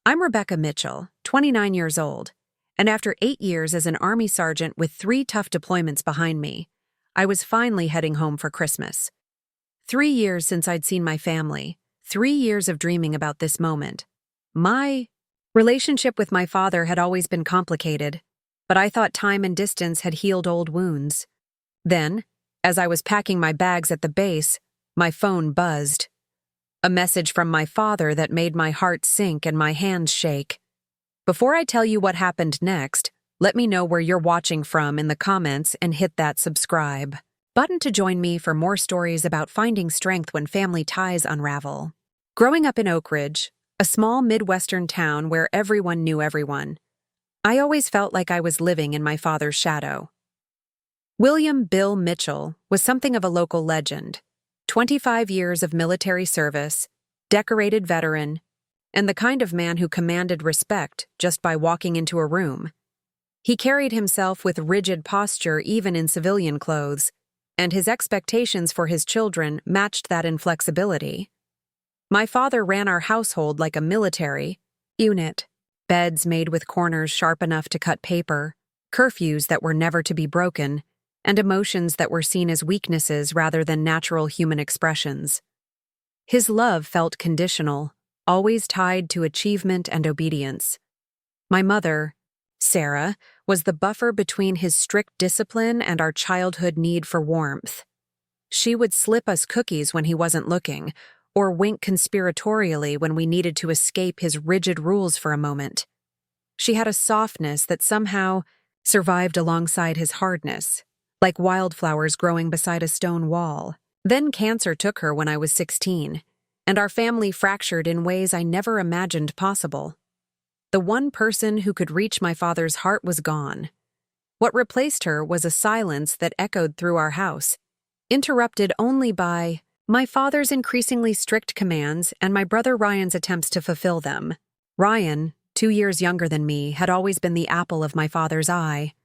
I'm Rebecca Mitchell, 29 years old, and after 8 years as an Army sergeant with 3 tough deployments behind me, I was finally heading home for Christmas. 3 years since I'd seen my family, 3 years of dreaming about this moment. My relationship with my father had always been complicated, but I thought time and distance had healed old wounds. Then, as I was packing my bags at the base, my phone buzzed. A message from my father that made my heart sink and my hands shake. Before I tell you what happened next, let me know where you're watching from in the comments and hit that subscribe button to join me for more stories about finding strength when family ties unravel. Growing up in Oak Ridge, a small Midwestern town where everyone knew everyone, I always felt like I was living in my father's shadow. William Bill Mitchell was something of a local legend. 25 years of military service, decorated veteran, and the kind of man who commanded respect just by walking into a room. He carried himself with rigid posture even in civilian clothes, and his expectations for his children matched that inflexibility. My father ran our household like a military unit, beds made with corners sharp enough to cut paper, curfews that were never to be broken, and emotions that were seen as weaknesses rather than natural human expressions. His love felt conditional, always tied to achievement and obedience. My mother, Sarah, was the buffer between his strict discipline and our childhood need for warmth. She would slip us cookies when he wasn't looking, or wink conspiratorially when we needed to escape his rigid rules for a moment. She had a softness that somehow survived alongside his hardness, like wildflowers growing beside a stone wall. Then cancer took her when I was 16, and our family fractured in ways I never imagined possible. The one person who could reach my father's heart was gone. What replaced her was a silence that echoed through our house, interrupted only by my father's increasingly strict commands and my brother Ryan's attempts to fulfill them. Ryan, 2 years younger than me, had always been the apple of my father's eye.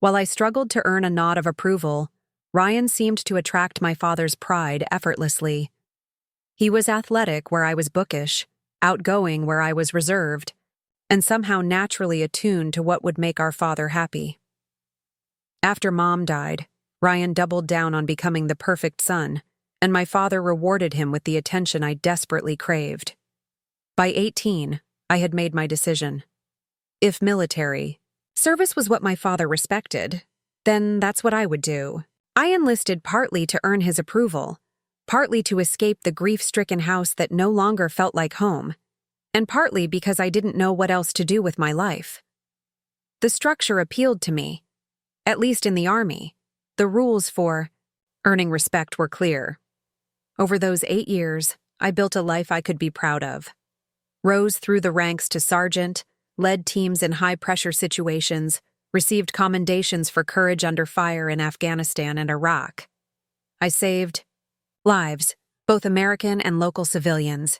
While I struggled to earn a nod of approval, Ryan seemed to attract my father's pride effortlessly. He was athletic where I was bookish, outgoing where I was reserved, and somehow naturally attuned to what would make our father happy. After Mom died, Ryan doubled down on becoming the perfect son, and my father rewarded him with the attention I desperately craved. By 18, I had made my decision. If military service was what my father respected, then that's what I would do. I enlisted partly to earn his approval, partly to escape the grief-stricken house that no longer felt like home, and partly because I didn't know what else to do with my life. The structure appealed to me. At least in the Army, the rules for earning respect were clear. Over those 8 years, I built a life I could be proud of. Rose through the ranks to sergeant, led teams in high-pressure situations, received commendations for courage under fire in Afghanistan and Iraq. I saved lives, both American and local civilians.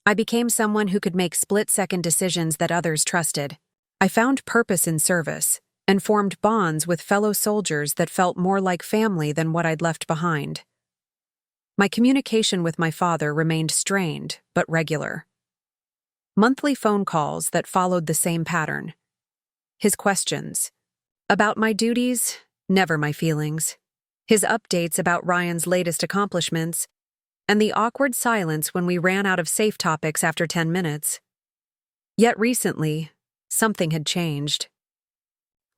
I became someone who could make split-second decisions that others trusted. I found purpose in service and formed bonds with fellow soldiers that felt more like family than what I'd left behind. My communication with my father remained strained but regular. Monthly phone calls that followed the same pattern. His questions about my duties, never my feelings. His updates about Ryan's latest accomplishments, and the awkward silence when we ran out of safe topics after 10 minutes. Yet recently, something had changed.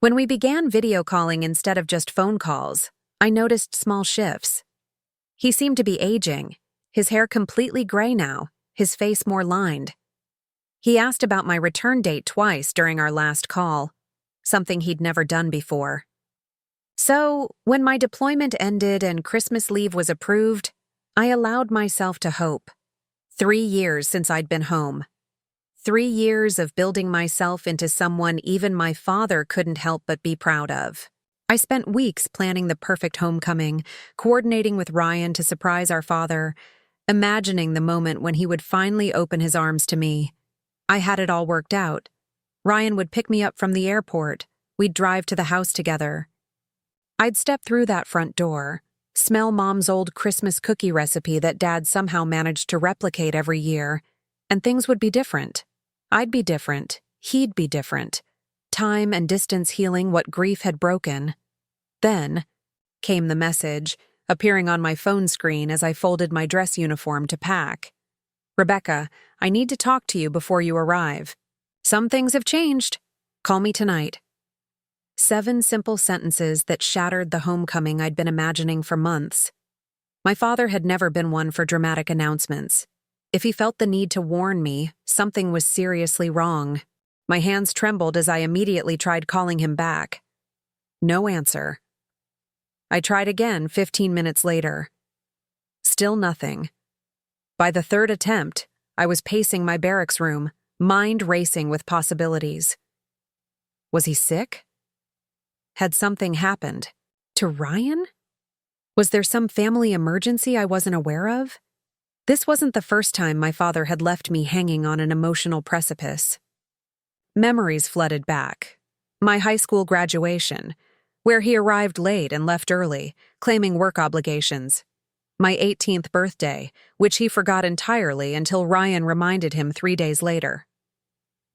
When we began video calling instead of just phone calls, I noticed small shifts. He seemed to be aging, his hair completely gray now, his face more lined. He asked about my return date twice during our last call, something he'd never done before. So, when my deployment ended and Christmas leave was approved, I allowed myself to hope. 3 years since I'd been home. 3 years of building myself into someone even my father couldn't help but be proud of. I spent weeks planning the perfect homecoming, coordinating with Ryan to surprise our father, imagining the moment when he would finally open his arms to me. I had it all worked out. Ryan would pick me up from the airport. We'd drive to the house together. I'd step through that front door, smell Mom's old Christmas cookie recipe that Dad somehow managed to replicate every year, and things would be different. I'd be different. He'd be different. Time and distance healing what grief had broken. Then came the message, appearing on my phone screen as I folded my dress uniform to pack. Rebecca, I need to talk to you before you arrive. Some things have changed. Call me tonight. 7 simple sentences that shattered the homecoming I'd been imagining for months. My father had never been one for dramatic announcements. If he felt the need to warn me, something was seriously wrong. My hands trembled as I immediately tried calling him back. No answer. I tried again 15 minutes later. Still nothing. By the 3rd attempt, I was pacing my barracks room, mind racing with possibilities. Was he sick? Had something happened? To Ryan? Was there some family emergency I wasn't aware of? This wasn't the first time my father had left me hanging on an emotional precipice. Memories flooded back. My high school graduation, where he arrived late and left early, claiming work obligations. My 18th birthday, which he forgot entirely until Ryan reminded him 3 days later.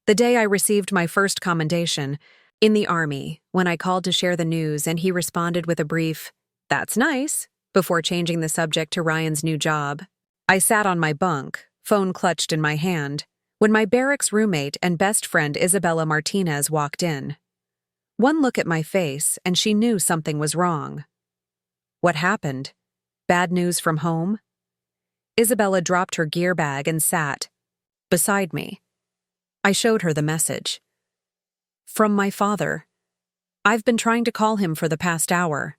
The day I received my first commendation, in the Army, when I called to share the news and he responded with a brief, "That's nice," before changing the subject to Ryan's new job. I sat on my bunk, phone clutched in my hand, when my barracks roommate and best friend Isabella Martinez walked in. One look at my face and she knew something was wrong. What happened? Bad news from home? Isabella dropped her gear bag and sat beside me. I showed her the message. From my father. I've been trying to call him for the past hour.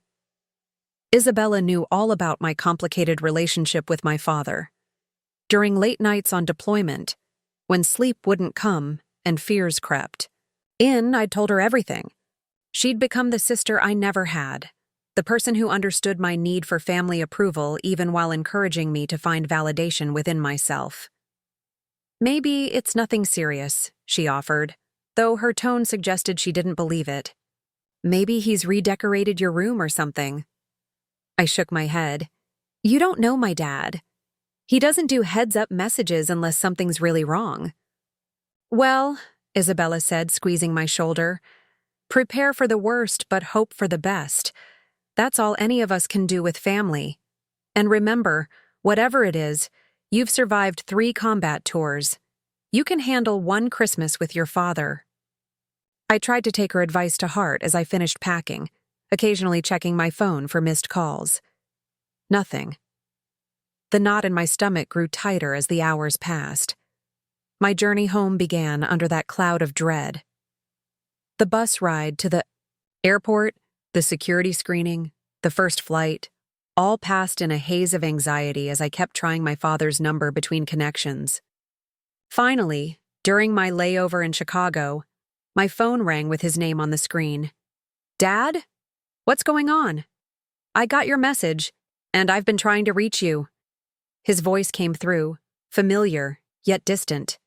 Isabella knew all about my complicated relationship with my father. During late nights on deployment, when sleep wouldn't come and fears crept. I'd told her everything. She'd become the sister I never had, the person who understood my need for family approval even while encouraging me to find validation within myself. Maybe it's nothing serious, she offered, though her tone suggested she didn't believe it. Maybe he's redecorated your room or something. I shook my head. You don't know my dad. He doesn't do heads-up messages unless something's really wrong. Well, Isabella said, squeezing my shoulder, prepare for the worst but hope for the best. That's all any of us can do with family. And remember, whatever it is, you've survived 3 combat tours. You can handle 1 Christmas with your father. I tried to take her advice to heart as I finished packing, occasionally checking my phone for missed calls. Nothing. The knot in my stomach grew tighter as the hours passed. My journey home began under that cloud of dread. The bus ride to the airport, the security screening, the first flight, all passed in a haze of anxiety as I kept trying my father's number between connections. Finally, during my layover in Chicago, my phone rang with his name on the screen. Dad? What's going on? I got your message, and I've been trying to reach you. His voice came through, familiar, yet distant.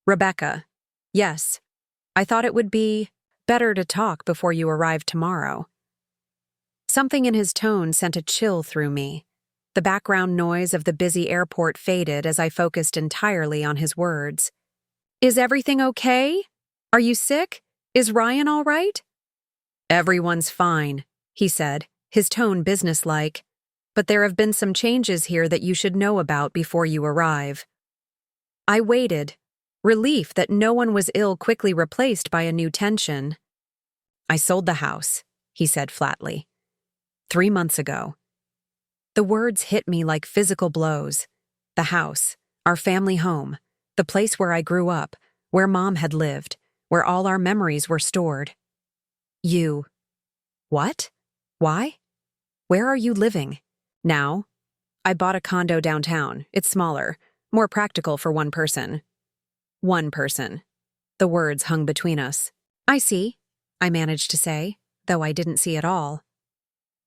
Rebecca. Yes. I thought it would be better to talk before you arrived tomorrow. Something in his tone sent a chill through me. The background noise of the busy airport faded as I focused entirely on his words. Is everything okay? Are you sick? Is Ryan all right? Everyone's fine, he said, his tone businesslike. But there have been some changes here that you should know about before you arrive. I waited, relief that no one was ill quickly replaced by a new tension. I sold the house, he said flatly. 3 months ago. The words hit me like physical blows. The house, our family home, the place where I grew up, where Mom had lived, where all our memories were stored. You. What? Why? Where are you living? Now? I bought a condo downtown. It's smaller, more practical for one person. One person. The words hung between us. I see, I managed to say, though I didn't see it all.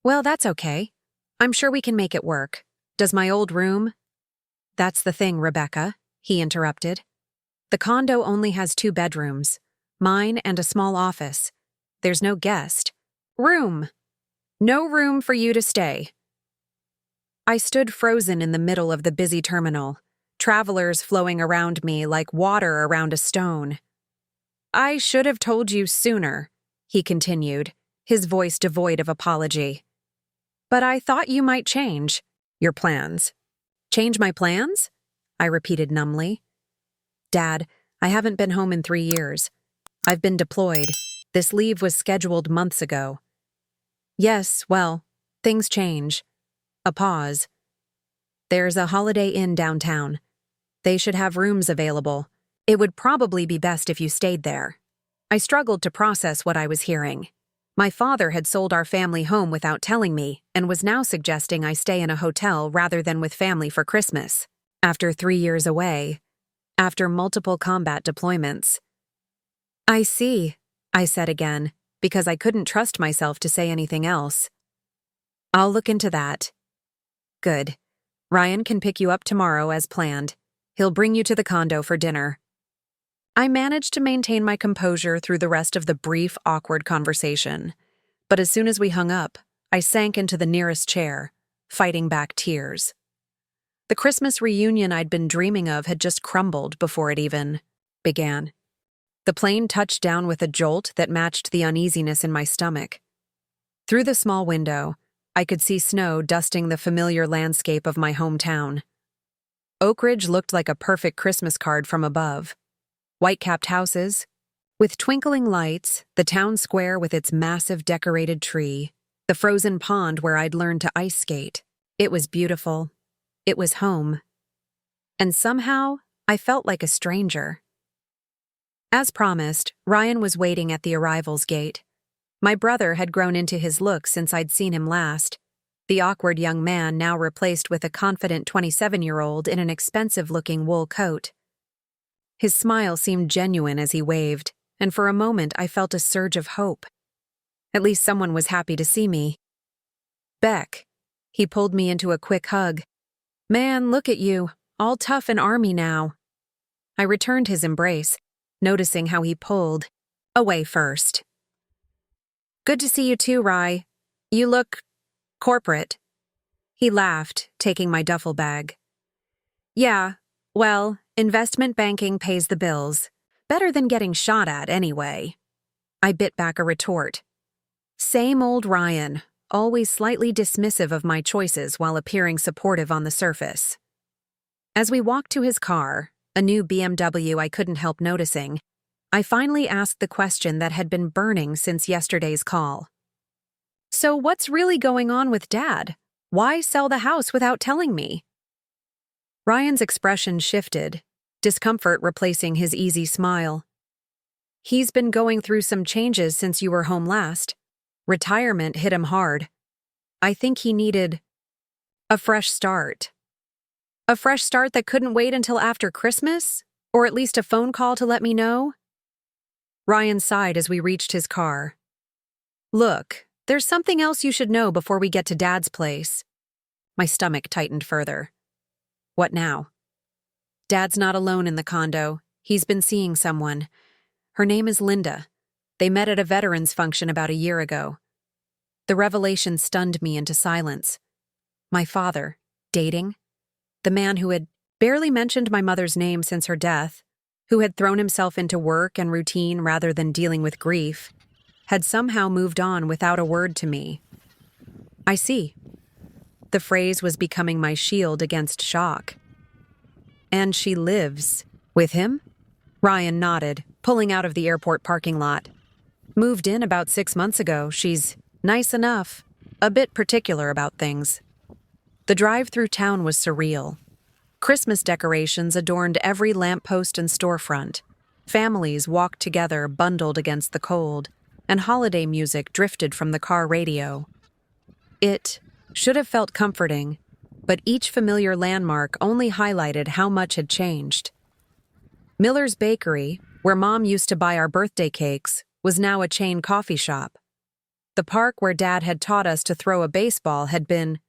Well, that's okay. I'm sure we can make it work. Does my old room? That's the thing, Rebecca, he interrupted. The condo only has 2 bedrooms, mine and a small office. There's no guest. Room. No room for you to stay. I stood frozen in the middle of the busy terminal, travelers flowing around me like water around a stone. "I should have told you sooner," he continued, his voice devoid of apology. "But I thought you might change your plans." "Change my plans?" I repeated numbly. "Dad, I haven't been home in 3 years. I've been deployed. This leave was scheduled months ago." "Yes, well, things change." A pause. "There's a Holiday Inn downtown. They should have rooms available. It would probably be best if you stayed there." I struggled to process what I was hearing. My father had sold our family home without telling me and was now suggesting I stay in a hotel rather than with family for Christmas. After 3 years away, after multiple combat deployments. "I see," I said again, because I couldn't trust myself to say anything else. "I'll look into that." "Good. Ryan can pick you up tomorrow as planned. He'll bring you to the condo for dinner." I managed to maintain my composure through the rest of the brief, awkward conversation. But as soon as we hung up, I sank into the nearest chair, fighting back tears. The Christmas reunion I'd been dreaming of had just crumbled before it even began. The plane touched down with a jolt that matched the uneasiness in my stomach. Through the small window, I could see snow dusting the familiar landscape of my hometown. Oak Ridge looked like a perfect Christmas card from above. White-capped houses, with twinkling lights, the town square with its massive decorated tree, the frozen pond where I'd learned to ice skate. It was beautiful. It was home. And somehow, I felt like a stranger. As promised, Ryan was waiting at the arrivals gate. My brother had grown into his look since I'd seen him last, the awkward young man now replaced with a confident 27-year-old in an expensive-looking wool coat. His smile seemed genuine as he waved, and for a moment I felt a surge of hope. At least someone was happy to see me. "Beck." He pulled me into a quick hug. "Man, look at you, all tough and army now." I returned his embrace, noticing how he pulled away first. "Good to see you too, Rye. You look corporate." He laughed, taking my duffel bag. "Yeah, well, investment banking pays the bills. Better than getting shot at, anyway." I bit back a retort. Same old Ryan, always slightly dismissive of my choices while appearing supportive on the surface. As we walked to his car, a new BMW I couldn't help noticing, I finally asked the question that had been burning since yesterday's call. "So what's really going on with Dad? Why sell the house without telling me?" Ryan's expression shifted, discomfort replacing his easy smile. "He's been going through some changes since you were home last. Retirement hit him hard. I think he needed a fresh start." "A fresh start that couldn't wait until after Christmas? Or at least a phone call to let me know?" Ryan sighed as we reached his car. "Look, there's something else you should know before we get to Dad's place." My stomach tightened further. "What now?" "Dad's not alone in the condo. He's been seeing someone. Her name is Linda. They met at a veterans function about a year ago." The revelation stunned me into silence. My father, dating? The man who had barely mentioned my mother's name since her death, who had thrown himself into work and routine rather than dealing with grief, had somehow moved on without a word to me. "I see." The phrase was becoming my shield against shock. "And she lives with him?" Ryan nodded, pulling out of the airport parking lot. "Moved in about 6 months ago. She's nice enough, a bit particular about things." The drive through town was surreal. Christmas decorations adorned every lamppost and storefront. Families walked together, bundled against the cold, and holiday music drifted from the car radio. It should have felt comforting, but each familiar landmark only highlighted how much had changed. Miller's Bakery, where Mom used to buy our birthday cakes, was now a chain coffee shop. The park where Dad had taught us to throw a baseball had been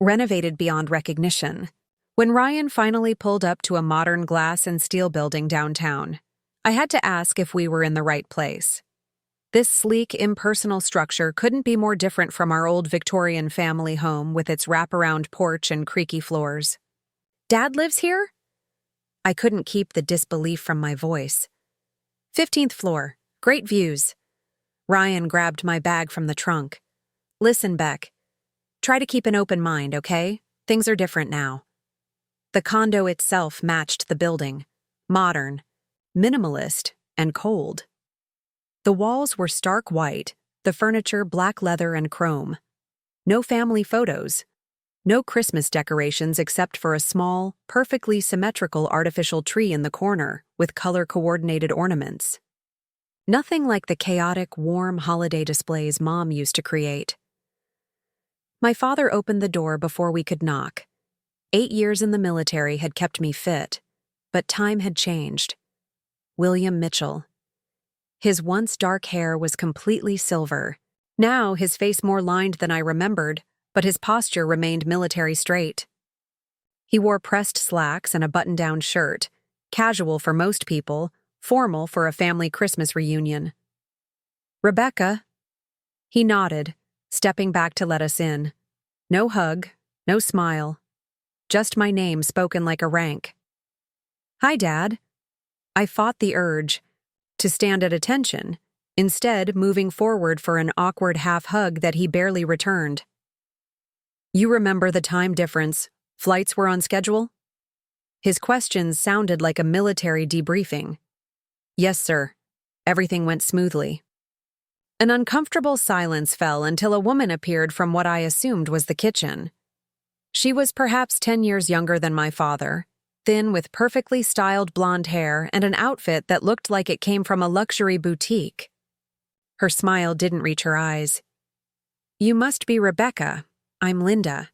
renovated beyond recognition. When Ryan finally pulled up to a modern glass and steel building downtown, I had to ask if we were in the right place. This sleek, impersonal structure couldn't be more different from our old Victorian family home with its wraparound porch and creaky floors. "Dad lives here?" I couldn't keep the disbelief from my voice. 15th floor. Great views. Ryan grabbed my bag from the trunk. Listen, Beck. Try to keep an open mind, okay? Things are different now. The condo itself matched the building. Modern, minimalist, and cold. The walls were stark white, the furniture black leather and chrome. No family photos. No Christmas decorations except for a small, perfectly symmetrical artificial tree in the corner with color-coordinated ornaments. Nothing like the chaotic, warm holiday displays Mom used to create. My father opened the door before we could knock. 8 years in the military had kept me fit, but time had changed. William Mitchell. His once dark hair was completely silver. Now his face more lined than I remembered, but his posture remained military straight. He wore pressed slacks and a button-down shirt, casual for most people, formal for a family Christmas reunion. "Rebecca?" He nodded, stepping back to let us in. No hug, no smile. Just my name spoken like a rank. "Hi, Dad." I fought the urge to stand at attention, instead moving forward for an awkward half-hug that he barely returned. "You remember the time difference? Flights were on schedule?" His questions sounded like a military debriefing. "Yes, sir. Everything went smoothly." An uncomfortable silence fell until a woman appeared from what I assumed was the kitchen. She was perhaps 10 years younger than my father, thin with perfectly styled blonde hair and an outfit that looked like it came from a luxury boutique. Her smile didn't reach her eyes. "You must be Rebecca. I'm Linda."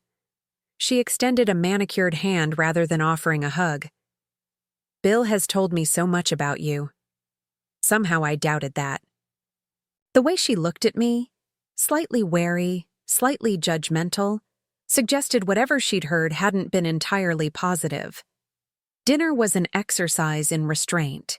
She extended a manicured hand rather than offering a hug. "Bill has told me so much about you." Somehow I doubted that. The way she looked at me, slightly wary, slightly judgmental, suggested whatever she'd heard hadn't been entirely positive. Dinner was an exercise in restraint.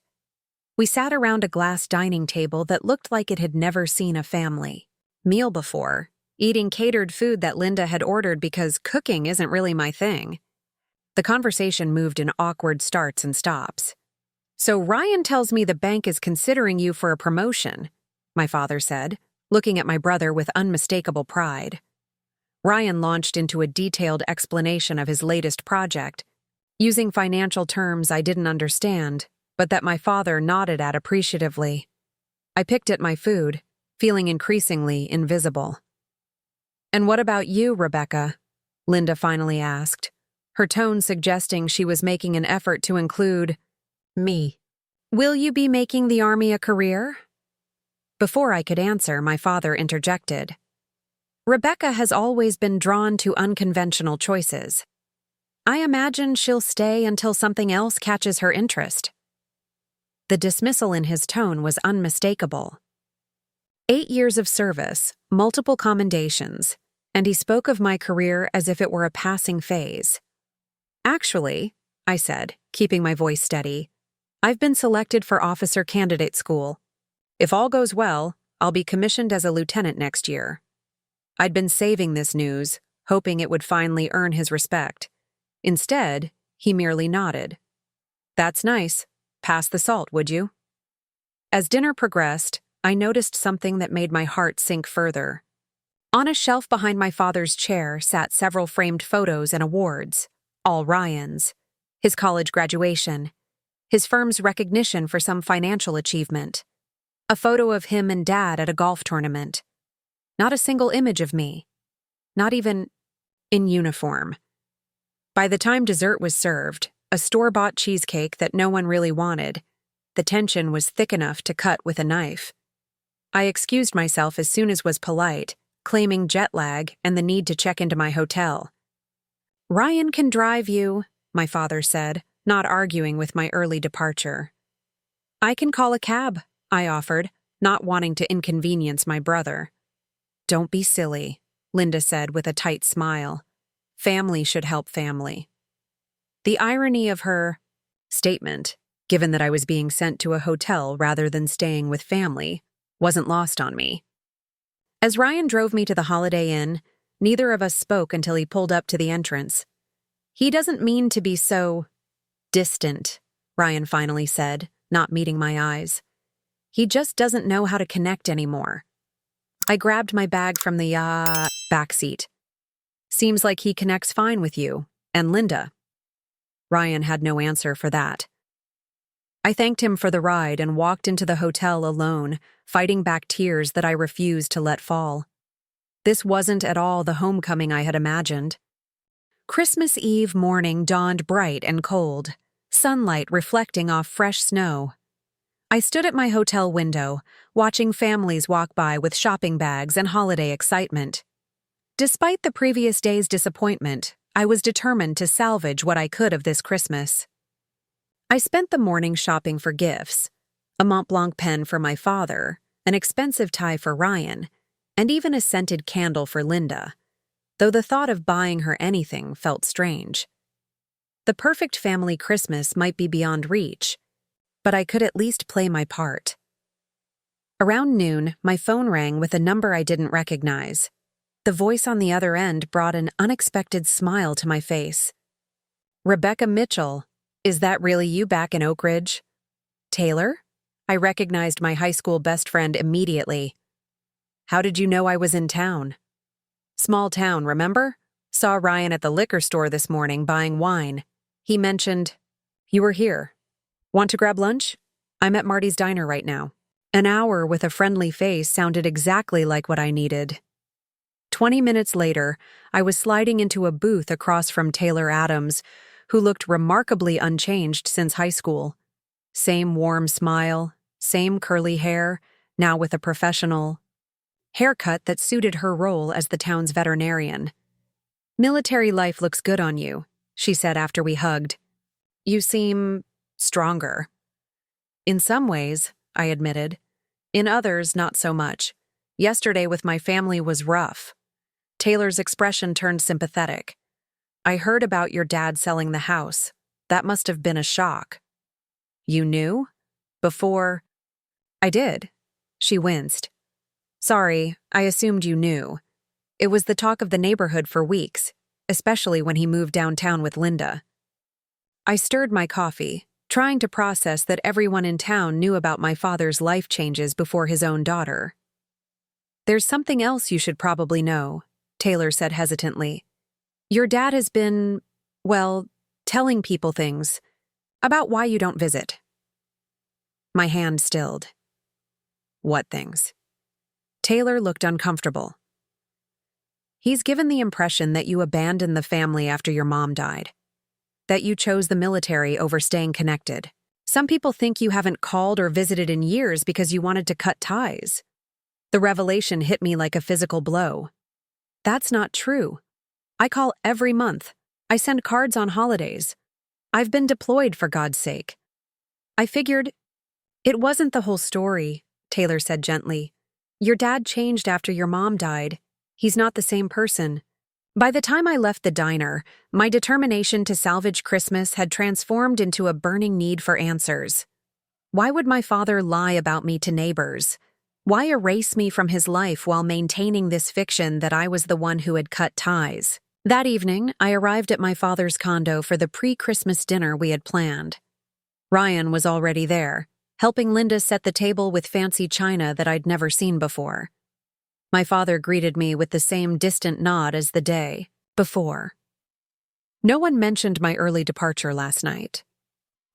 We sat around a glass dining table that looked like it had never seen a family meal before, eating catered food that Linda had ordered because cooking isn't really my thing. The conversation moved in awkward starts and stops. "So Ryan tells me the bank is considering you for a promotion," my father said, looking at my brother with unmistakable pride. Ryan launched into a detailed explanation of his latest project, using financial terms I didn't understand, but that my father nodded at appreciatively. I picked at my food, feeling increasingly invisible. "And what about you, Rebecca?" Linda finally asked, her tone suggesting she was making an effort to include me. "Will you be making the Army a career?" Before I could answer, my father interjected. "Rebecca has always been drawn to unconventional choices. I imagine she'll stay until something else catches her interest." The dismissal in his tone was unmistakable. 8 years of service, multiple commendations, and he spoke of my career as if it were a passing phase. "Actually," I said, keeping my voice steady, "I've been selected for officer candidate school. If all goes well, I'll be commissioned as a lieutenant next year." I'd been saving this news, hoping it would finally earn his respect. Instead, he merely nodded. "That's nice. Pass the salt, would you?" As dinner progressed, I noticed something that made my heart sink further. On a shelf behind my father's chair sat several framed photos and awards, all Ryan's. His college graduation, his firm's recognition for some financial achievement, a photo of him and Dad at a golf tournament. Not a single image of me. Not even in uniform. By the time dessert was served, a store-bought cheesecake that no one really wanted, the tension was thick enough to cut with a knife. I excused myself as soon as was polite, claiming jet lag and the need to check into my hotel. "Ryan can drive you," my father said, not arguing with my early departure. "I can call a cab," I offered, not wanting to inconvenience my brother. "Don't be silly," Linda said with a tight smile. "Family should help family." The irony of her statement, given that I was being sent to a hotel rather than staying with family, wasn't lost on me. As Ryan drove me to the Holiday Inn, neither of us spoke until he pulled up to the entrance. "He doesn't mean to be so distant," Ryan finally said, not meeting my eyes. He just doesn't know how to connect anymore. I grabbed my bag from the back seat. Seems like he connects fine with you, and Linda. Ryan had no answer for that. I thanked him for the ride and walked into the hotel alone, fighting back tears that I refused to let fall. This wasn't at all the homecoming I had imagined. Christmas Eve morning dawned bright and cold, sunlight reflecting off fresh snow. I stood at my hotel window, watching families walk by with shopping bags and holiday excitement. Despite the previous day's disappointment, I was determined to salvage what I could of this Christmas. I spent the morning shopping for gifts, a Mont Blanc pen for my father, an expensive tie for Ryan, and even a scented candle for Linda, though the thought of buying her anything felt strange. The perfect family Christmas might be beyond reach, but I could at least play my part. Around noon, my phone rang with a number I didn't recognize. The voice on the other end brought an unexpected smile to my face. Rebecca Mitchell, is that really you back in Oak Ridge? Taylor? I recognized my high school best friend immediately. How did you know I was in town? Small town, remember? Saw Ryan at the liquor store this morning buying wine. He mentioned, you were here. Want to grab lunch? I'm at Marty's Diner right now. An hour with a friendly face sounded exactly like what I needed. 20 minutes later, I was sliding into a booth across from Taylor Adams, who looked remarkably unchanged since high school. Same warm smile, same curly hair, now with a professional haircut that suited her role as the town's veterinarian. Military life looks good on you, she said after we hugged. You seem stronger. In some ways, I admitted. In others, not so much. Yesterday with my family was rough. Taylor's expression turned sympathetic. I heard about your dad selling the house. That must have been a shock. You knew? Before? I did. She winced. Sorry, I assumed you knew. It was the talk of the neighborhood for weeks, especially when he moved downtown with Linda. I stirred my coffee, trying to process that everyone in town knew about my father's life changes before his own daughter. There's something else you should probably know, Taylor said hesitantly. Your dad has been, well, telling people things about why you don't visit. My hand stilled. What things? Taylor looked uncomfortable. He's given the impression that you abandoned the family after your mom died, that you chose the military over staying connected. Some people think you haven't called or visited in years because you wanted to cut ties. The revelation hit me like a physical blow. That's not true. I call every month. I send cards on holidays. I've been deployed, for God's sake. I figured it wasn't the whole story, Taylor said gently. Your dad changed after your mom died. He's not the same person. By the time I left the diner, my determination to salvage Christmas had transformed into a burning need for answers. Why would my father lie about me to neighbors? Why erase me from his life while maintaining this fiction that I was the one who had cut ties? That evening, I arrived at my father's condo for the pre-Christmas dinner we had planned. Ryan was already there, helping Linda set the table with fancy china that I'd never seen before. My father greeted me with the same distant nod as the day before. No one mentioned my early departure last night.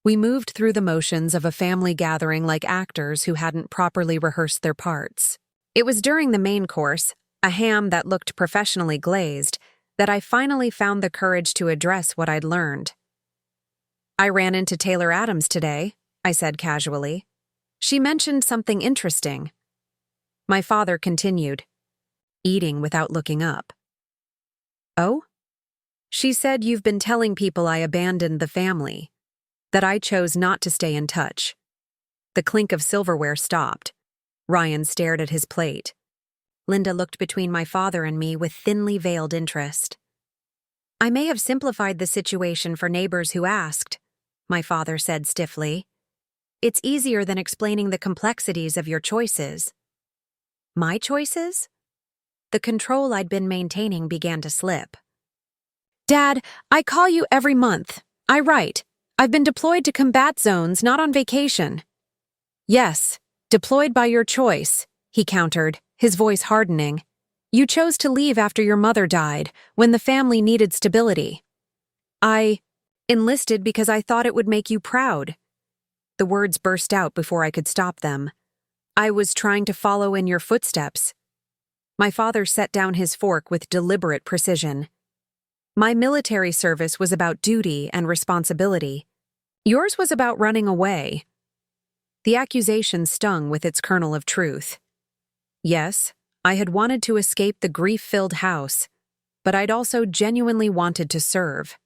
We moved through the motions of a family gathering like actors who hadn't properly rehearsed their parts. It was during the main course, a ham that looked professionally glazed, that I finally found the courage to address what I'd learned. I ran into Taylor Adams today, I said casually. She mentioned something interesting. My father continued, eating without looking up. Oh? She said you've been telling people I abandoned the family, that I chose not to stay in touch. The clink of silverware stopped. Ryan stared at his plate. Linda looked between my father and me with thinly veiled interest. I may have simplified the situation for neighbors who asked, my father said stiffly. It's easier than explaining the complexities of your choices. My choices? The control I'd been maintaining began to slip. Dad, I call you every month. I write. I've been deployed to combat zones, not on vacation. Yes, deployed by your choice, he countered, his voice hardening. You chose to leave after your mother died, when the family needed stability. I enlisted because I thought it would make you proud. The words burst out before I could stop them. I was trying to follow in your footsteps. My father set down his fork with deliberate precision. My military service was about duty and responsibility. Yours was about running away. The accusation stung with its kernel of truth. Yes, I had wanted to escape the grief-filled house, but I'd also genuinely wanted to serve.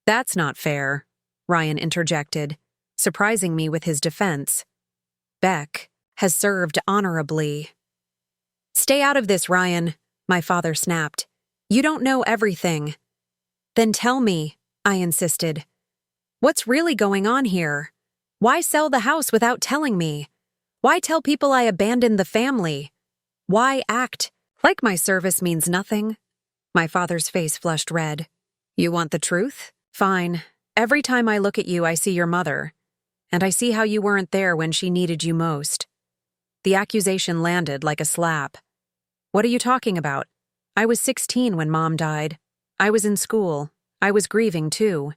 That's not fair, Ryan interjected, surprising me with his defense. Beck has served honorably. Stay out of this, Ryan, my father snapped. You don't know everything. Then tell me, I insisted. What's really going on here? Why sell the house without telling me? Why tell people I abandoned the family? Why act like my service means nothing? My father's face flushed red. You want the truth? Fine. Every time I look at you, I see your mother. And I see how you weren't there when she needed you most. The accusation landed like a slap. What are you talking about? I was 16 when Mom died. I was in school. I was grieving too.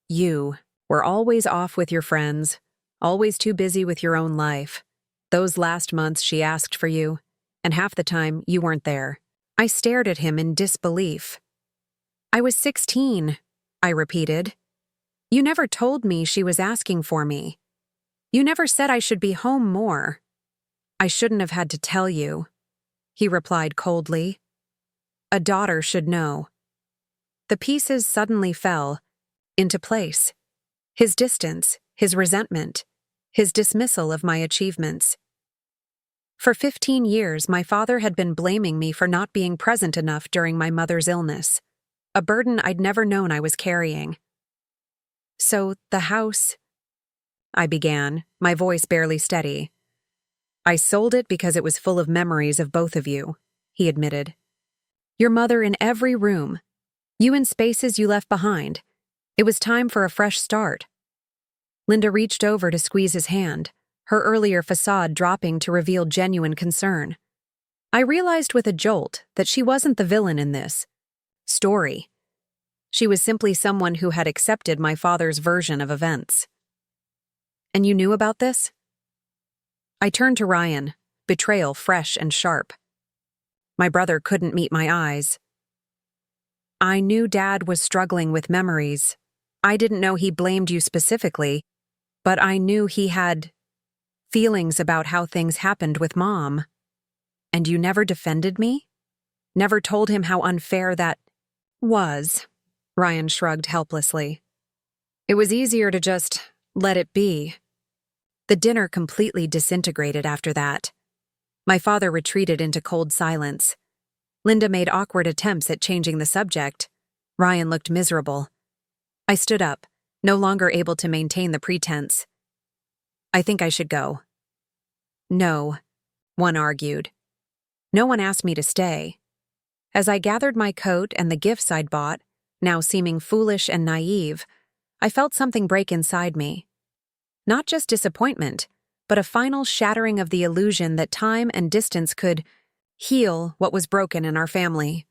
You were always off with your friends, always too busy with your own life. Those last months she asked for you, and half the time you weren't there. I stared at him in disbelief. I was 16, I repeated. You never told me she was asking for me. You never said I should be home more. I shouldn't have had to tell you, he replied coldly. A daughter should know. The pieces suddenly fell into place. His distance, his resentment, his dismissal of my achievements. For 15 years, my father had been blaming me for not being present enough during my mother's illness, a burden I'd never known I was carrying. So, the house, I began, my voice barely steady. I sold it because it was full of memories of both of you, he admitted. Your mother in every room. You in spaces you left behind. It was time for a fresh start. Linda reached over to squeeze his hand, her earlier facade dropping to reveal genuine concern. I realized with a jolt that she wasn't the villain in this story. She was simply someone who had accepted my father's version of events. And you knew about this? I turned to Ryan, betrayal fresh and sharp. My brother couldn't meet my eyes. I knew Dad was struggling with memories. I didn't know he blamed you specifically, but I knew he had feelings about how things happened with Mom. And you never defended me? Never told him how unfair that was? Ryan shrugged helplessly. It was easier to just let it be. The dinner completely disintegrated after that. My father retreated into cold silence. Linda made awkward attempts at changing the subject. Ryan looked miserable. I stood up, no longer able to maintain the pretense. I think I should go. No, one argued. No one asked me to stay. As I gathered my coat and the gifts I'd bought, now seeming foolish and naive, I felt something break inside me. Not just disappointment, but a final shattering of the illusion that time and distance could heal what was broken in our family.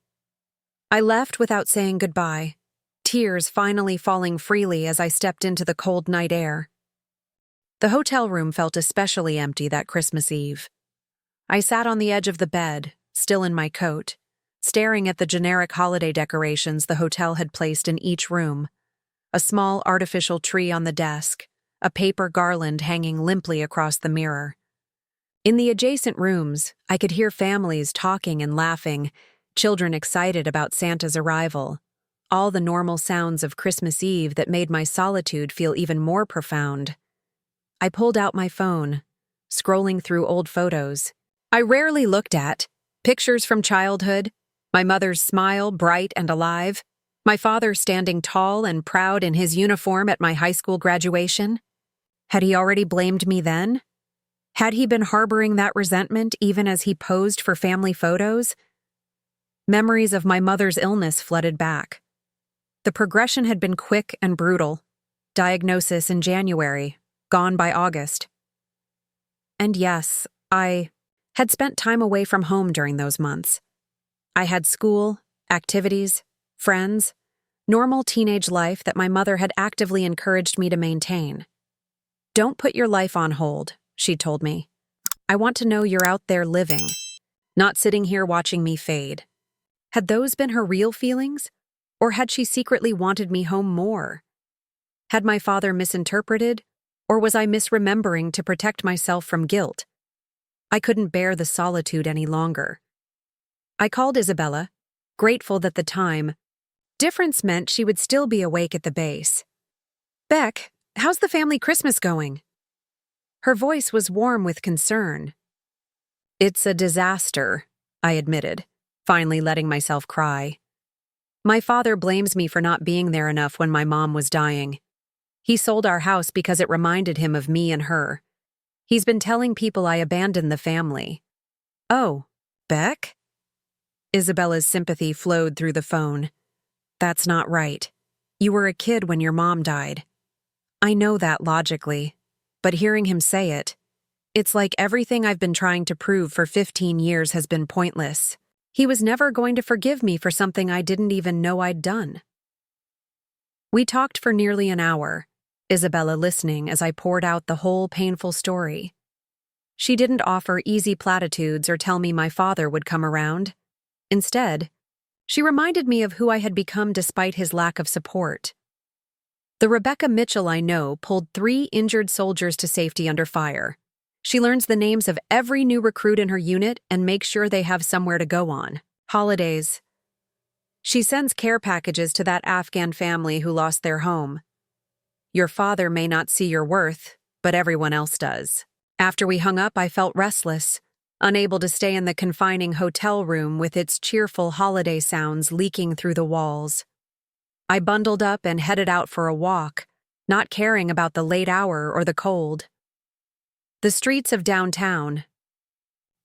I left without saying goodbye, tears finally falling freely as I stepped into the cold night air. The hotel room felt especially empty that Christmas Eve. I sat on the edge of the bed, still in my coat, staring at the generic holiday decorations the hotel had placed in each room. A small artificial tree on the desk, a paper garland hanging limply across the mirror. In the adjacent rooms, I could hear families talking and laughing, children excited about Santa's arrival, all the normal sounds of Christmas Eve that made my solitude feel even more profound. I pulled out my phone, scrolling through old photos I rarely looked at, pictures from childhood, my mother's smile bright and alive, my father standing tall and proud in his uniform at my high school graduation. Had he already blamed me then? Had he been harboring that resentment even as he posed for family photos? Memories of my mother's illness flooded back. The progression had been quick and brutal. Diagnosis in January, gone by August. And yes, I had spent time away from home during those months. I had school, activities, friends, normal teenage life that my mother had actively encouraged me to maintain. "Don't put your life on hold," she told me. "I want to know you're out there living, not sitting here watching me fade." Had those been her real feelings? Or had she secretly wanted me home more? Had my father misinterpreted? Or was I misremembering to protect myself from guilt? I couldn't bear the solitude any longer. I called Isabella, grateful that the time difference meant she would still be awake at the base. "Beck, how's the family Christmas going?" Her voice was warm with concern. "It's a disaster," I admitted, finally letting myself cry. My father blames me for not being there enough when my mom was dying. He sold our house because it reminded him of me and her. He's been telling people I abandoned the family. "Oh, Beck?" Isabella's sympathy flowed through the phone. "That's not right. You were a kid when your mom died." I know that logically, but hearing him say it, it's like everything I've been trying to prove for 15 years has been pointless. He was never going to forgive me for something I didn't even know I'd done. We talked for nearly an hour, Isabella listening as I poured out the whole painful story. She didn't offer easy platitudes or tell me my father would come around. Instead, she reminded me of who I had become despite his lack of support. The Rebecca Mitchell I know pulled 3 injured soldiers to safety under fire. She learns the names of every new recruit in her unit and makes sure they have somewhere to go on holidays. She sends care packages to that Afghan family who lost their home. Your father may not see your worth, but everyone else does. After we hung up, I felt restless, unable to stay in the confining hotel room with its cheerful holiday sounds leaking through the walls. I bundled up and headed out for a walk, not caring about the late hour or the cold. The streets of downtown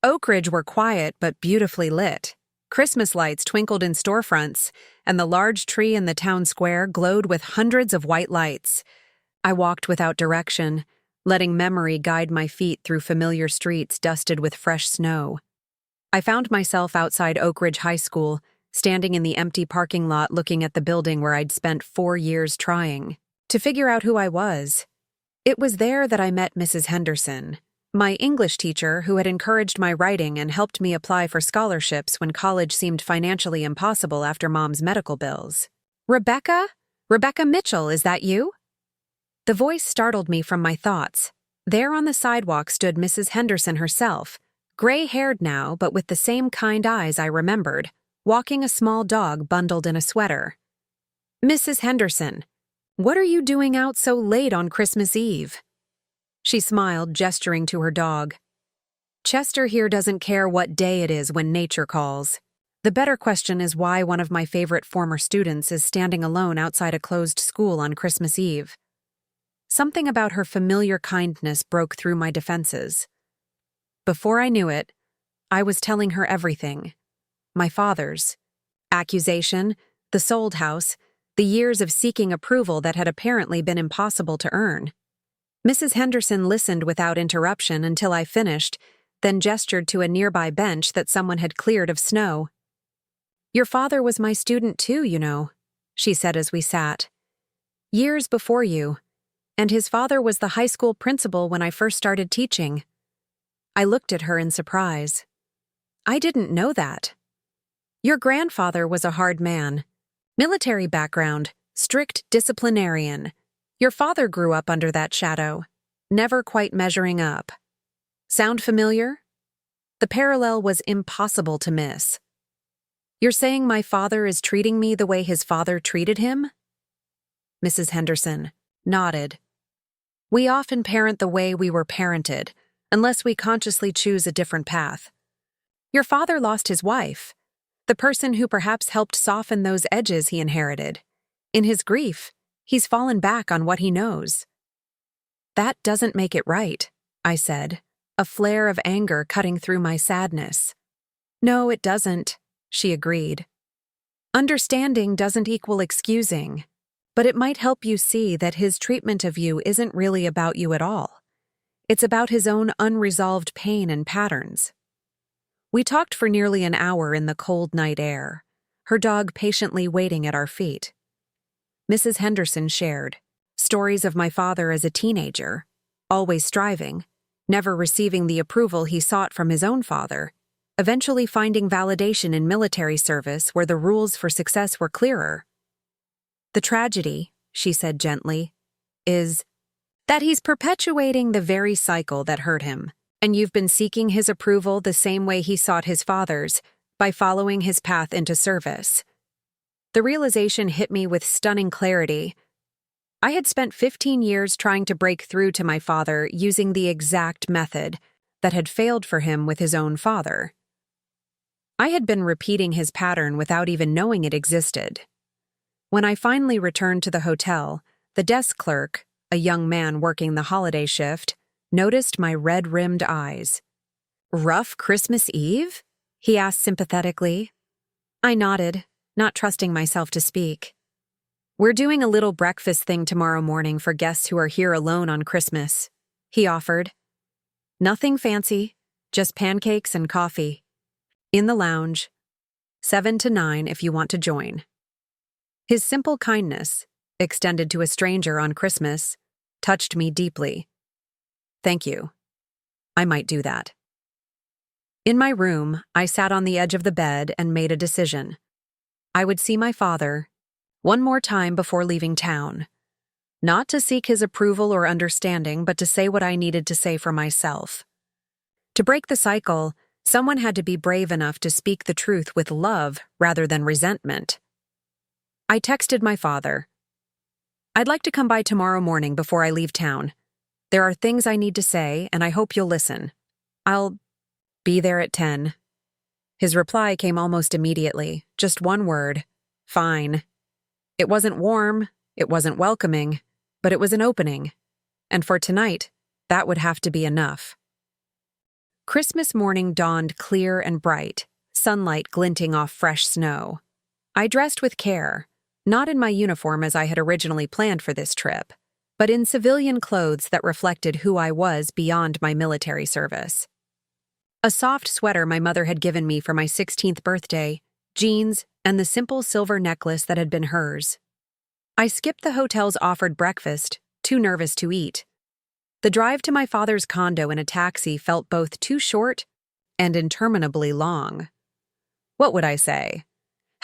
Oak Ridge were quiet but beautifully lit. Christmas lights twinkled in storefronts, and the large tree in the town square glowed with hundreds of white lights. I walked without direction, letting memory guide my feet through familiar streets dusted with fresh snow. I found myself outside Oak Ridge High School, standing in the empty parking lot looking at the building where I'd spent 4 years trying to figure out who I was. It was there that I met Mrs. Henderson, my English teacher who had encouraged my writing and helped me apply for scholarships when college seemed financially impossible after Mom's medical bills. "Rebecca? Rebecca Mitchell, is that you?" The voice startled me from my thoughts. There on the sidewalk stood Mrs. Henderson herself, gray-haired now but with the same kind eyes I remembered, walking a small dog bundled in a sweater. "Mrs. Henderson, what are you doing out so late on Christmas Eve?" She smiled, gesturing to her dog. "Chester here doesn't care what day it is when nature calls. The better question is why one of my favorite former students is standing alone outside a closed school on Christmas Eve." Something about her familiar kindness broke through my defenses. Before I knew it, I was telling her everything. My father's accusation, the sold house, the years of seeking approval that had apparently been impossible to earn. Mrs. Henderson listened without interruption until I finished, then gestured to a nearby bench that someone had cleared of snow. "Your father was my student too, you know," she said as we sat. "Years before you, and his father was the high school principal when I first started teaching." I looked at her in surprise. "I didn't know that." "Your grandfather was a hard man. Military background, strict disciplinarian. Your father grew up under that shadow, never quite measuring up. Sound familiar?" The parallel was impossible to miss. "You're saying my father is treating me the way his father treated him?" Mrs. Henderson nodded. "We often parent the way we were parented, unless we consciously choose a different path. Your father lost his wife, the person who perhaps helped soften those edges he inherited. In his grief, he's fallen back on what he knows." "That doesn't make it right," I said, a flare of anger cutting through my sadness. "No, it doesn't," she agreed. "Understanding doesn't equal excusing. but it might help you see that his treatment of you isn't really about you at all. It's about his own unresolved pain and patterns. We talked for nearly an hour in the cold night air, her dog patiently waiting at our feet. Mrs. Henderson shared stories of my father as a teenager, always striving, never receiving the approval he sought from his own father, eventually finding validation in military service where the rules for success were clearer. The tragedy, she said gently, is that he's perpetuating the very cycle that hurt him, and you've been seeking his approval the same way he sought his father's, by following his path into service. The realization hit me with stunning clarity. I had spent 15 years trying to break through to my father using the exact method that had failed for him with his own father. I had been repeating his pattern without even knowing it existed. When I finally returned to the hotel, the desk clerk, a young man working the holiday shift, noticed my red-rimmed eyes. "Rough Christmas Eve?" he asked sympathetically. I nodded, not trusting myself to speak. "We're doing a little breakfast thing tomorrow morning for guests who are here alone on Christmas," he offered. "Nothing fancy, just pancakes and coffee. In the lounge, 7 to 9 if you want to join." His simple kindness, extended to a stranger on Christmas, touched me deeply. Thank you. I might do that. In my room, I sat on the edge of the bed and made a decision. I would see my father one more time before leaving town. Not to seek his approval or understanding, but to say what I needed to say for myself. To break the cycle, someone had to be brave enough to speak the truth with love rather than resentment. I texted my father. "I'd like to come by tomorrow morning before I leave town. There are things I need to say, and I hope you'll listen. I'll be there at 10. His reply came almost immediately, just one word: "Fine." It wasn't warm, it wasn't welcoming, but it was an opening. And for tonight, that would have to be enough. Christmas morning dawned clear and bright, sunlight glinting off fresh snow. I dressed with care, not in my uniform as I had originally planned for this trip, but in civilian clothes that reflected who I was beyond my military service. A soft sweater my mother had given me for my 16th birthday, jeans, and the simple silver necklace that had been hers. I skipped the hotel's offered breakfast, too nervous to eat. The drive to my father's condo in a taxi felt both too short and interminably long. What would I say?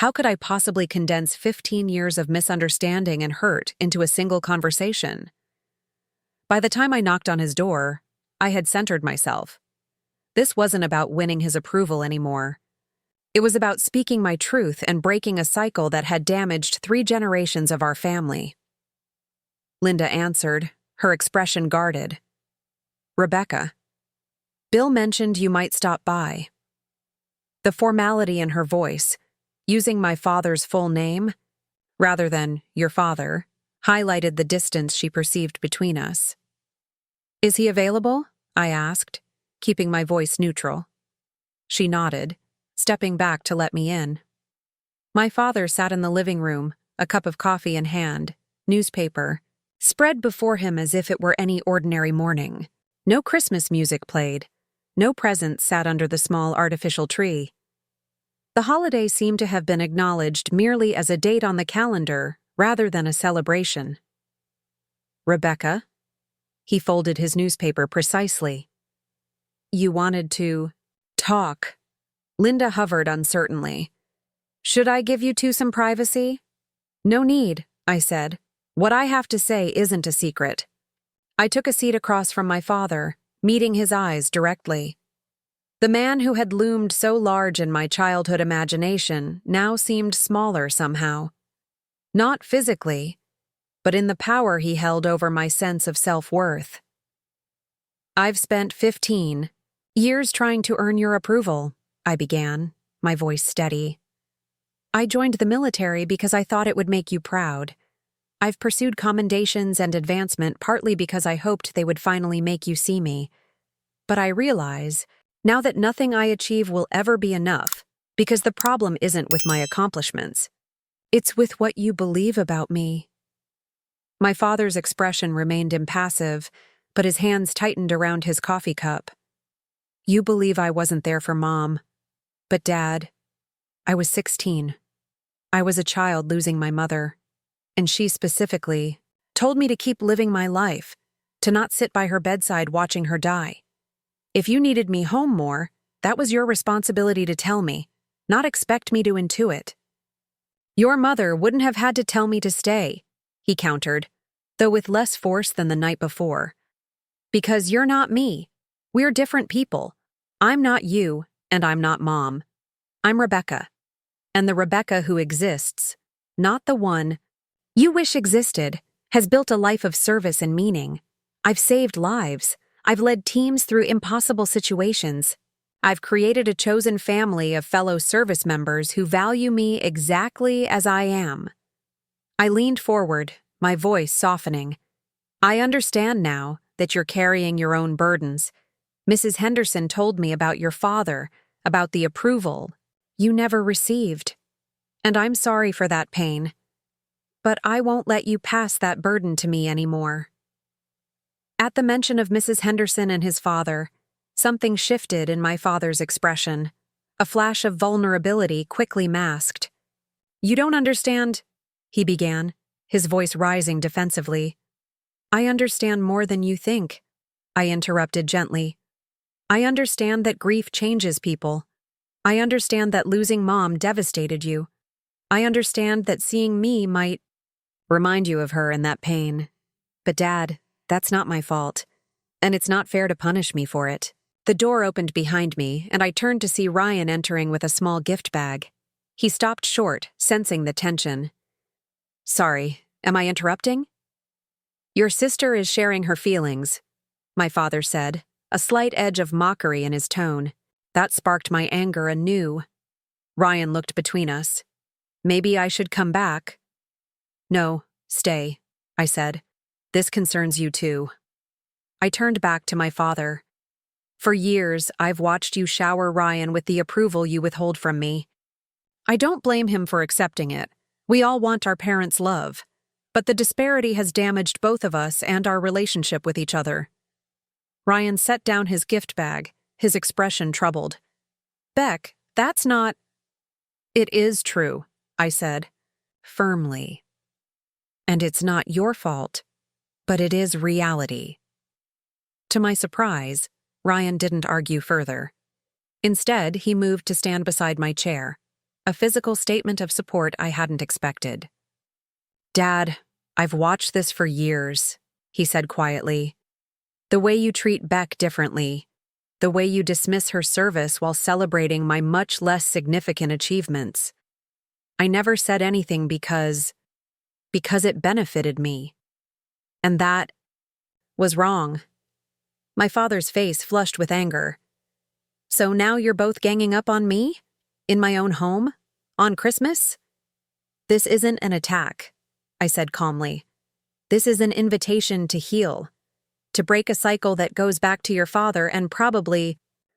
How could I possibly condense 15 years of misunderstanding and hurt into a single conversation? By the time I knocked on his door, I had centered myself. This wasn't about winning his approval anymore. It was about speaking my truth and breaking a cycle that had damaged 3 generations of our family. Linda answered, her expression guarded. "Rebecca, Bill mentioned you might stop by." The formality in her voice, using my father's full name, rather than "your father," highlighted the distance she perceived between us. "Is he available?" I asked, keeping my voice neutral. She nodded, stepping back to let me in. My father sat in the living room, a cup of coffee in hand, newspaper, spread before him as if it were any ordinary morning. No Christmas music played. No presents sat under the small artificial tree. The holiday seemed to have been acknowledged merely as a date on the calendar rather than a celebration. "Rebecca?" He folded his newspaper precisely. "You wanted to talk." Linda hovered uncertainly. "Should I give you two some privacy?" "No need," I said. "What I have to say isn't a secret." I took a seat across from my father, meeting his eyes directly. The man who had loomed so large in my childhood imagination now seemed smaller somehow. Not physically, but in the power he held over my sense of self-worth. "I've spent 15 years trying to earn your approval," I began, my voice steady. "I joined the military because I thought it would make you proud. I've pursued commendations and advancement partly because I hoped they would finally make you see me. But I realize, now that nothing I achieve will ever be enough, because the problem isn't with my accomplishments. It's with what you believe about me. My father's expression remained impassive, but his hands tightened around his coffee cup. You believe I wasn't there for Mom. But Dad, I was 16. I was a child losing my mother. And she specifically told me to keep living my life, to not sit by her bedside watching her die. If you needed me home more, that was your responsibility to tell me, not expect me to intuit. Your mother wouldn't have had to tell me to stay, he countered, though with less force than the night before. Because you're not me. We're different people. I'm not you, and I'm not Mom. I'm Rebecca. And the Rebecca who exists, not the one you wish existed, has built a life of service and meaning. I've saved lives. I've led teams through impossible situations. I've created a chosen family of fellow service members who value me exactly as I am. I leaned forward, my voice softening. I understand now that you're carrying your own burdens. Mrs. Henderson told me about your father, about the approval you never received. And I'm sorry for that pain. But I won't let you pass that burden to me anymore. At the mention of Mrs. Henderson and his father, something shifted in my father's expression. A flash of vulnerability quickly masked. You don't understand, he began, his voice rising defensively. I understand more than you think, I interrupted gently. I understand that grief changes people. I understand that losing Mom devastated you. I understand that seeing me might remind you of her and that pain. But Dad, that's not my fault. And it's not fair to punish me for it. The door opened behind me, and I turned to see Ryan entering with a small gift bag. He stopped short, sensing the tension. Sorry, am I interrupting? Your sister is sharing her feelings, my father said, a slight edge of mockery in his tone. That sparked my anger anew. Ryan looked between us. Maybe I should come back. No, stay, I said. This concerns you too. I turned back to my father. For years, I've watched you shower Ryan with the approval you withhold from me. I don't blame him for accepting it. We all want our parents' love. But the disparity has damaged both of us and our relationship with each other. Ryan set down his gift bag, his expression troubled. Beck, that's not... It is true, I said, firmly. And it's not your fault, but it is reality. To my surprise, Ryan didn't argue further. Instead, he moved to stand beside my chair, a physical statement of support I hadn't expected. Dad, I've watched this for years, he said quietly. The way you treat Beck differently, the way you dismiss her service while celebrating my much less significant achievements. I never said anything because it benefited me. And that was wrong. My father's face flushed with anger. So now you're both ganging up on me? In my own home? On Christmas? This isn't an attack, I said calmly. This is an invitation to heal, to break a cycle that goes back to your father and probably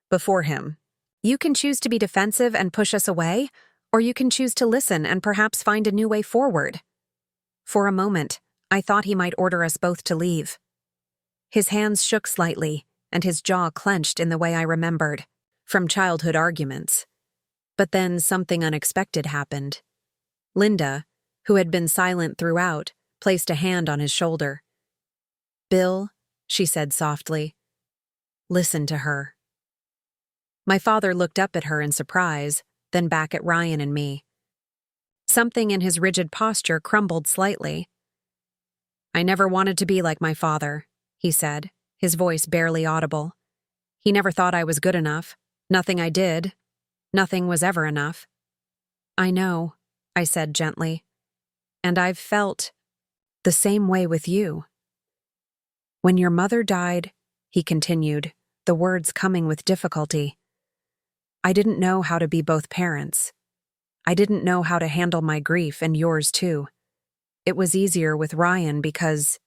before him. You can choose to be defensive and push us away, or you can choose to listen and perhaps find a new way forward. For a moment, I thought he might order us both to leave. His hands shook slightly, and his jaw clenched in the way I remembered, from childhood arguments. But then something unexpected happened. Linda, who had been silent throughout, placed a hand on his shoulder. Bill, she said softly, listen to her. My father looked up at her in surprise, then back at Ryan and me. Something in his rigid posture crumbled slightly. I never wanted to be like my father, he said, his voice barely audible. He never thought I was good enough. Nothing I did. Nothing was ever enough. I know, I said gently. And I've felt the same way with you. When your mother died, he continued, the words coming with difficulty, I didn't know how to be both parents. I didn't know how to handle my grief and yours too. It was easier with Ryan because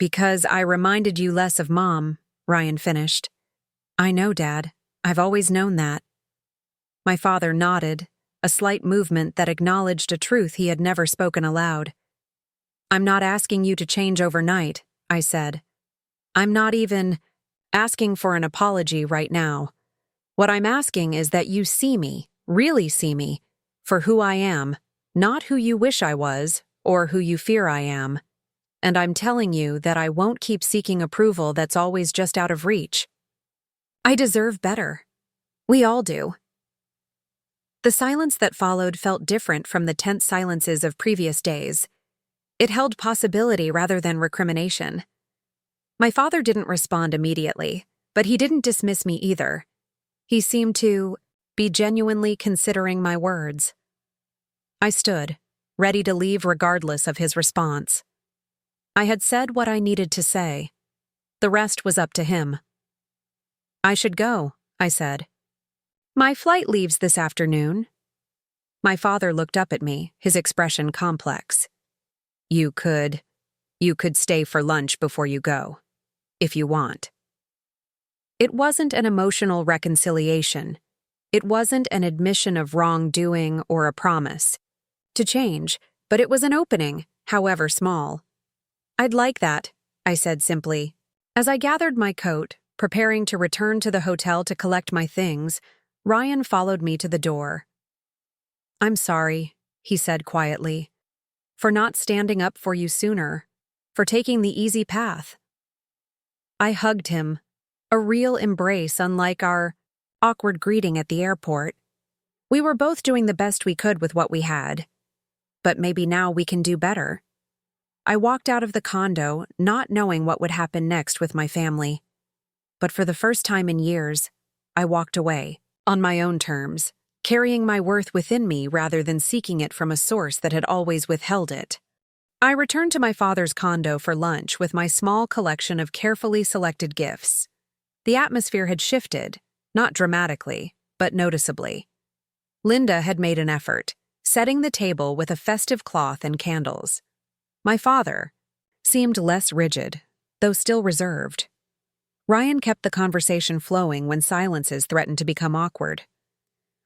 I reminded you less of Mom, Ryan finished. I know, Dad. I've always known that. My father nodded, a slight movement that acknowledged a truth he had never spoken aloud. I'm not asking you to change overnight, I said. I'm not even asking for an apology right now. What I'm asking is that you see me, really see me, for who I am, not who you wish I was or who you fear I am. And I'm telling you that I won't keep seeking approval that's always just out of reach. I deserve better. We all do. The silence that followed felt different from the tense silences of previous days. It held possibility rather than recrimination. My father didn't respond immediately, but he didn't dismiss me either. He seemed to be genuinely considering my words. I stood, ready to leave regardless of his response. I had said what I needed to say. The rest was up to him. I should go, I said. My flight leaves this afternoon. My father looked up at me, his expression complex. You could stay for lunch before you go, if you want. It wasn't an emotional reconciliation. It wasn't an admission of wrongdoing or a promise to change, but it was an opening, however small. I'd like that, I said simply. As I gathered my coat, preparing to return to the hotel to collect my things, Ryan followed me to the door. I'm sorry, he said quietly, for not standing up for you sooner, for taking the easy path. I hugged him, a real embrace unlike our awkward greeting at the airport. We were both doing the best we could with what we had, but maybe now we can do better. I walked out of the condo, not knowing what would happen next with my family. But for the first time in years, I walked away, on my own terms, carrying my worth within me rather than seeking it from a source that had always withheld it. I returned to my father's condo for lunch with my small collection of carefully selected gifts. The atmosphere had shifted, not dramatically, but noticeably. Linda had made an effort, setting the table with a festive cloth and candles. My father seemed less rigid, though still reserved. Ryan kept the conversation flowing when silences threatened to become awkward.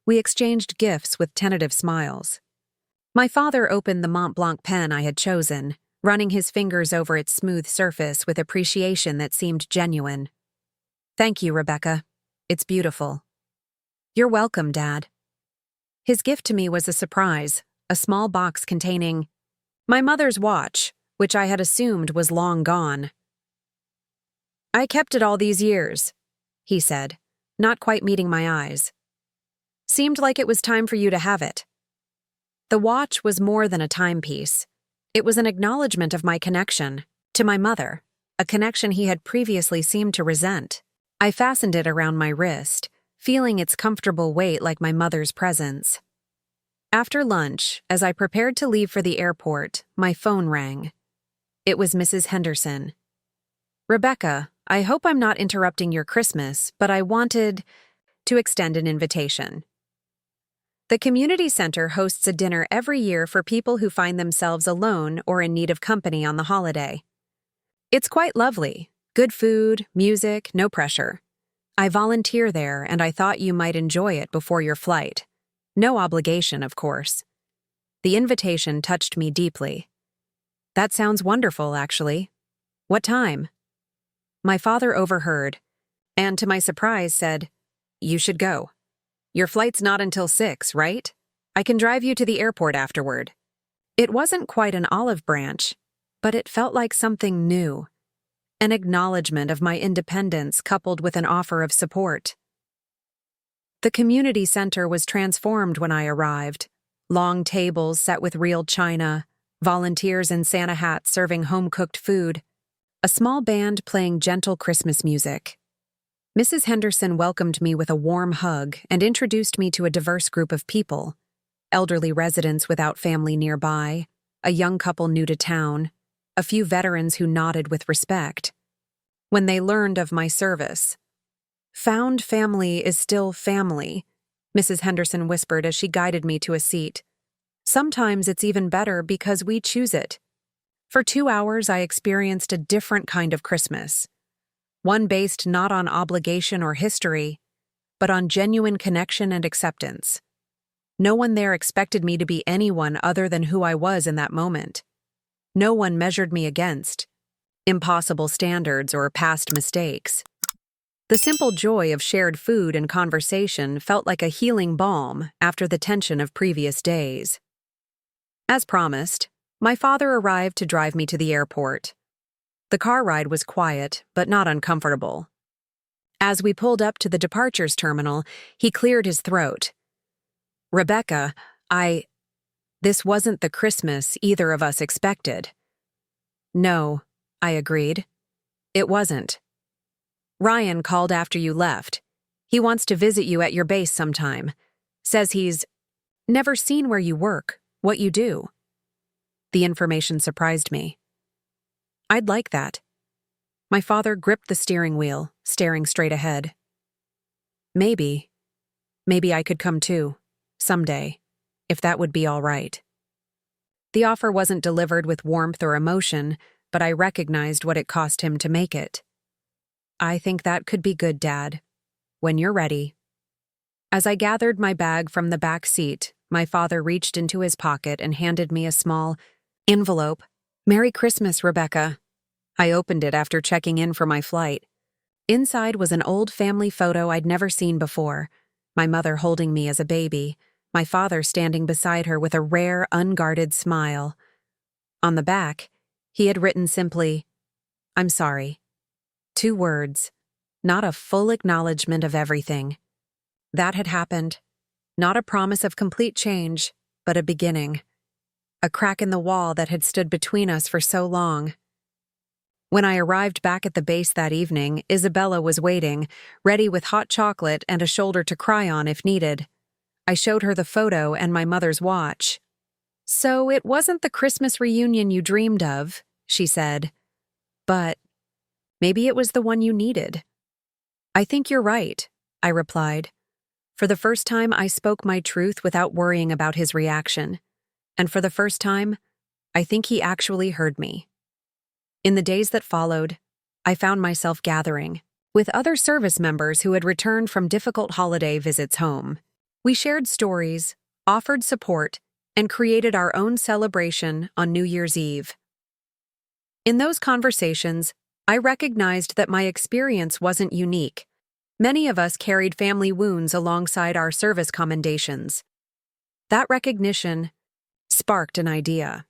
We exchanged gifts with tentative smiles. My father opened the Mont Blanc pen I had chosen, running his fingers over its smooth surface with appreciation that seemed genuine. Thank you, Rebecca. It's beautiful. You're welcome, Dad. His gift to me was a surprise, a small box containing my mother's watch, which I had assumed was long gone. I kept it all these years, he said, not quite meeting my eyes. Seemed like it was time for you to have it. The watch was more than a timepiece. It was an acknowledgement of my connection to my mother, a connection he had previously seemed to resent. I fastened it around my wrist, feeling its comfortable weight like my mother's presence. After lunch, as I prepared to leave for the airport, my phone rang. It was Mrs. Henderson. Rebecca, I hope I'm not interrupting your Christmas, but I wanted to extend an invitation. The community center hosts a dinner every year for people who find themselves alone or in need of company on the holiday. It's quite lovely. Good food, music, no pressure. I volunteer there, and I thought you might enjoy it before your flight. No obligation, of course. The invitation touched me deeply. That sounds wonderful, actually. What time? My father overheard, and to my surprise said, You should go. Your flight's not until 6, right? I can drive you to the airport afterward. It wasn't quite an olive branch, but it felt like something new. An acknowledgement of my independence coupled with an offer of support. The community center was transformed when I arrived. Long tables set with real china, volunteers in Santa hats serving home-cooked food, a small band playing gentle Christmas music. Mrs. Henderson welcomed me with a warm hug and introduced me to a diverse group of people, elderly residents without family nearby, a young couple new to town, a few veterans who nodded with respect. When they learned of my service, Found family is still family, Mrs. Henderson whispered as she guided me to a seat. Sometimes it's even better because we choose it. For 2 hours, I experienced a different kind of Christmas. One based not on obligation or history, but on genuine connection and acceptance. No one there expected me to be anyone other than who I was in that moment. no one measured me against impossible standards or past mistakes. The simple joy of shared food and conversation felt like a healing balm after the tension of previous days. As promised, my father arrived to drive me to the airport. The car ride was quiet, but not uncomfortable. As we pulled up to the departures terminal, he cleared his throat. "Rebecca, this wasn't the Christmas either of us expected." "No," I agreed. "It wasn't. Ryan called after you left. He wants to visit you at your base sometime. Says he's never seen where you work, what you do." The information surprised me. "I'd like that." My father gripped the steering wheel, staring straight ahead. Maybe I could come too, someday, if that would be all right." The offer wasn't delivered with warmth or emotion, but I recognized what it cost him to make it. "I think that could be good, Dad. When you're ready." As I gathered my bag from the back seat, my father reached into his pocket and handed me a small envelope. "Merry Christmas, Rebecca." I opened it after checking in for my flight. Inside was an old family photo I'd never seen before, my mother holding me as a baby, my father standing beside her with a rare, unguarded smile. On the back, he had written simply, "I'm sorry." 2 words, not a full acknowledgement of everything. That had happened. Not a promise of complete change, but a beginning. A crack in the wall that had stood between us for so long. When I arrived back at the base that evening, Isabella was waiting, ready with hot chocolate and a shoulder to cry on if needed. I showed her the photo and my mother's watch. "So it wasn't the Christmas reunion you dreamed of," she said. "But maybe it was the one you needed." "I think you're right," I replied. For the first time, I spoke my truth without worrying about his reaction. And for the first time, I think he actually heard me. In the days that followed, I found myself gathering with other service members who had returned from difficult holiday visits home. We shared stories, offered support, and created our own celebration on New Year's Eve. In those conversations, I recognized that my experience wasn't unique. Many of us carried family wounds alongside our service commendations. That recognition sparked an idea.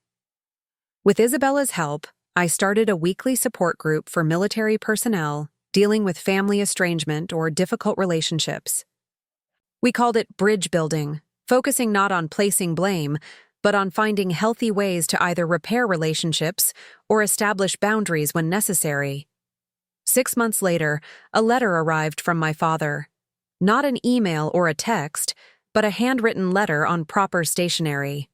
With Isabella's help, I started a weekly support group for military personnel dealing with family estrangement or difficult relationships. We called it bridge building, focusing not on placing blame, but on finding healthy ways to either repair relationships or establish boundaries when necessary. 6 months later, a letter arrived from my father. Not an email or a text, but a handwritten letter on proper stationery.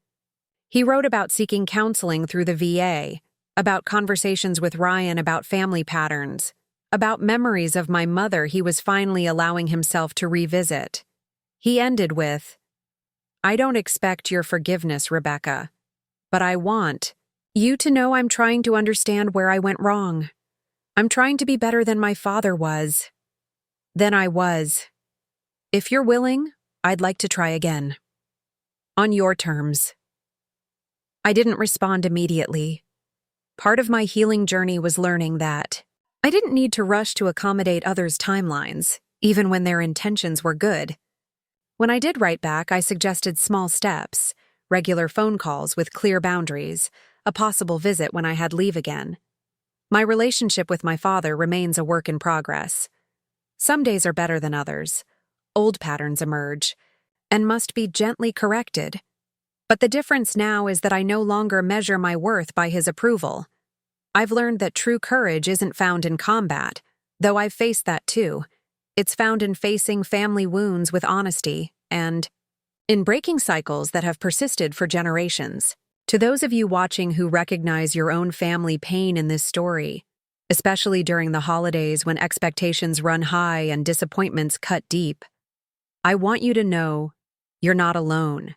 He wrote about seeking counseling through the VA, about conversations with Ryan about family patterns, about memories of my mother he was finally allowing himself to revisit. He ended with, "I don't expect your forgiveness, Rebecca, but I want you to know I'm trying to understand where I went wrong. I'm trying to be better than my father was. Then I was. If you're willing, I'd like to try again. On your terms." I didn't respond immediately. Part of my healing journey was learning that I didn't need to rush to accommodate others' timelines, even when their intentions were good. When I did write back, I suggested small steps, regular phone calls with clear boundaries, a possible visit when I had leave again. My relationship with my father remains a work in progress. Some days are better than others. Old patterns emerge and must be gently corrected. But the difference now is that I no longer measure my worth by his approval. I've learned that true courage isn't found in combat, though I've faced that too. It's found in facing family wounds with honesty and in breaking cycles that have persisted for generations. To those of you watching who recognize your own family pain in this story, especially during the holidays when expectations run high and disappointments cut deep, I want you to know you're not alone.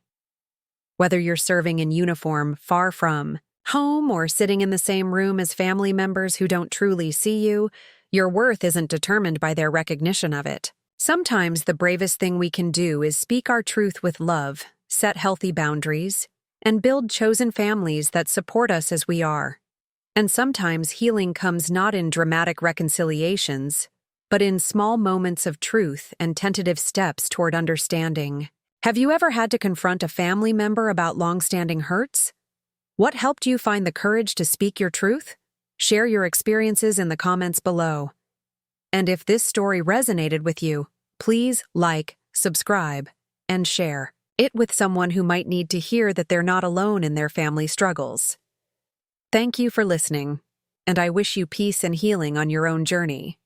Whether you're serving in uniform far from home or sitting in the same room as family members who don't truly see you, your worth isn't determined by their recognition of it. Sometimes the bravest thing we can do is speak our truth with love, set healthy boundaries, and build chosen families that support us as we are. And sometimes healing comes not in dramatic reconciliations, but in small moments of truth and tentative steps toward understanding. Have you ever had to confront a family member about long-standing hurts? What helped you find the courage to speak your truth? Share your experiences in the comments below. And if this story resonated with you, please like, subscribe, and share it with someone who might need to hear that they're not alone in their family struggles. Thank you for listening, and I wish you peace and healing on your own journey.